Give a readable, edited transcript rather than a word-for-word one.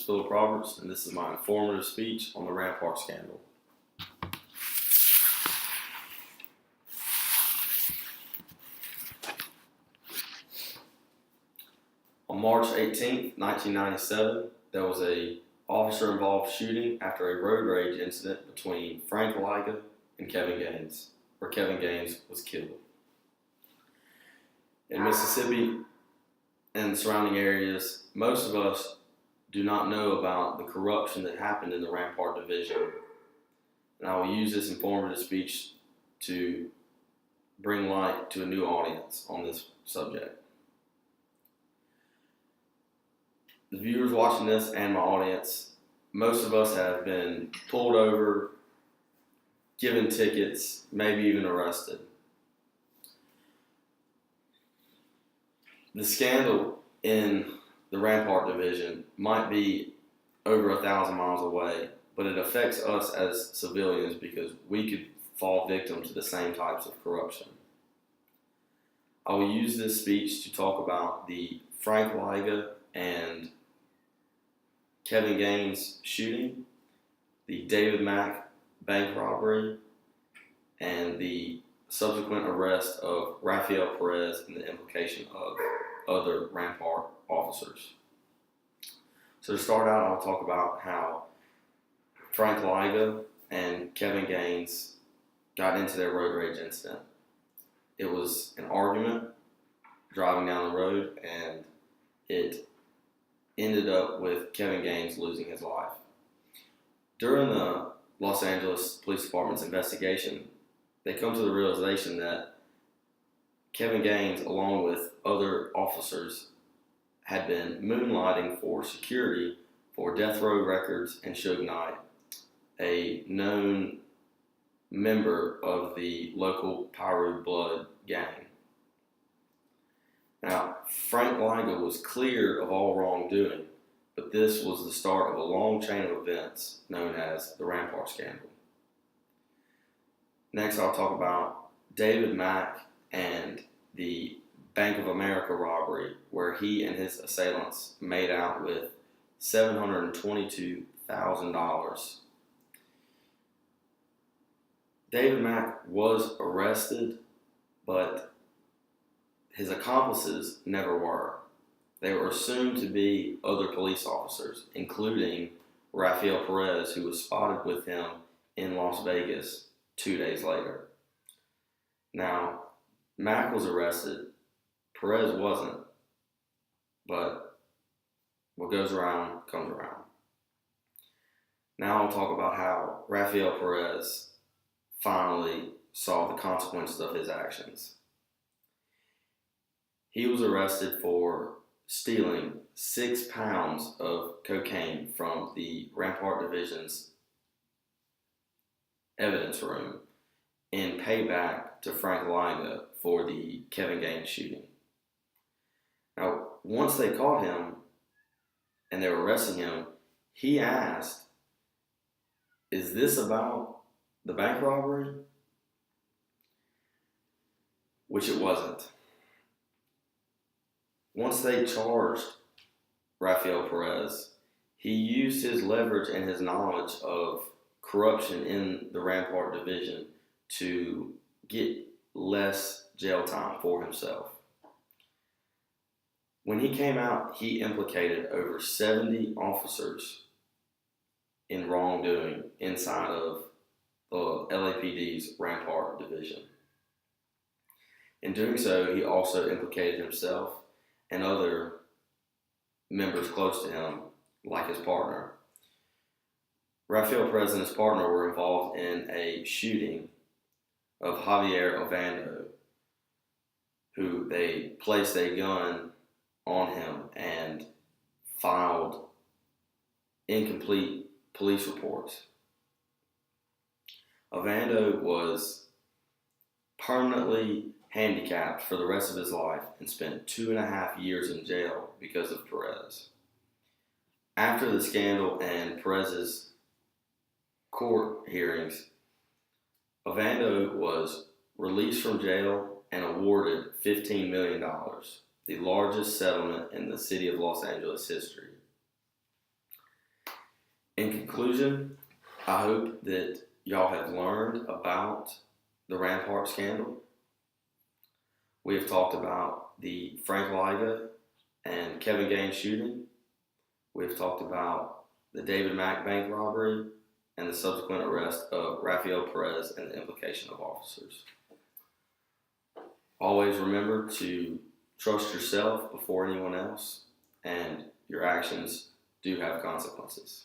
Philip Roberts, and this is my informative speech on the Rampart scandal. On March 18, 1997, there was a officer-involved shooting after a road rage incident between Frank Liga and Kevin Gaines, where Kevin Gaines was killed. In Mississippi and surrounding areas, most of us do not know about the corruption that happened in the Rampart Division. And I will use this informative speech to bring light to a new audience on this subject. The viewers watching this and my audience, most of us have been pulled over, given tickets, maybe even arrested. The scandal in the Rampart Division might be over 1,000 miles away, but it affects us as civilians because we could fall victim to the same types of corruption. I will use this speech to talk about the Frank Liga and Kevin Gaines shooting, the David Mack bank robbery, and the subsequent arrest of Rafael Perez and the implication of other Rampart officers. So to start out, I'll talk about how Frank Liga and Kevin Gaines got into their road rage incident. It was an argument driving down the road, and it ended up with Kevin Gaines losing his life. During the Los Angeles Police Department's investigation, they come to the realization that Kevin Gaines, along with other officers, had been moonlighting for security for Death Row Records and Suge Knight, a known member of the local Piru Blood gang. Now, Frank Liga was clear of all wrongdoing, but this was the start of a long chain of events known as the Rampart scandal. Next, I'll talk about David Mack and the Bank of America robbery, where he and his assailants made out with $722,000. David Mack was arrested, but his accomplices never were. They were assumed to be other police officers, including Rafael Perez, who was spotted with him in Las Vegas 2 days later. Now, Mack was arrested, Perez wasn't, but what goes around comes around. Now I'll talk about how Rafael Perez finally saw the consequences of his actions. He was arrested for stealing 6 pounds of cocaine from the Rampart Division's evidence room in payback to Frank Liga for the Kevin Gaines shooting. Now, once they caught him and they were arresting him, he asked, "Is this about the bank robbery?" Which it wasn't. Once they charged Rafael Perez, he used his leverage and his knowledge of corruption in the Rampart Division to get less jail time for himself. When he came out, he implicated over 70 officers in wrongdoing inside of the LAPD's Rampart Division. In doing so, he also implicated himself and other members close to him, like his partner. Rafael Perez and his partner were involved in a shooting of Javier Ovando, who they placed a gun on him and filed incomplete police reports. Ovando was permanently handicapped for the rest of his life and spent 2.5 years in jail because of Perez. After the scandal and Perez's court hearings, Ovando was released from jail and awarded $15 million, the largest settlement in the city of Los Angeles history. In conclusion, I hope that y'all have learned about the Rampart scandal. We have talked about the Frank Liga and Kevin Gaines shooting. We've talked about the David Mack bank robbery and the subsequent arrest of Rafael Perez and the implication of officers. Always remember to trust yourself before anyone else, and your actions do have consequences.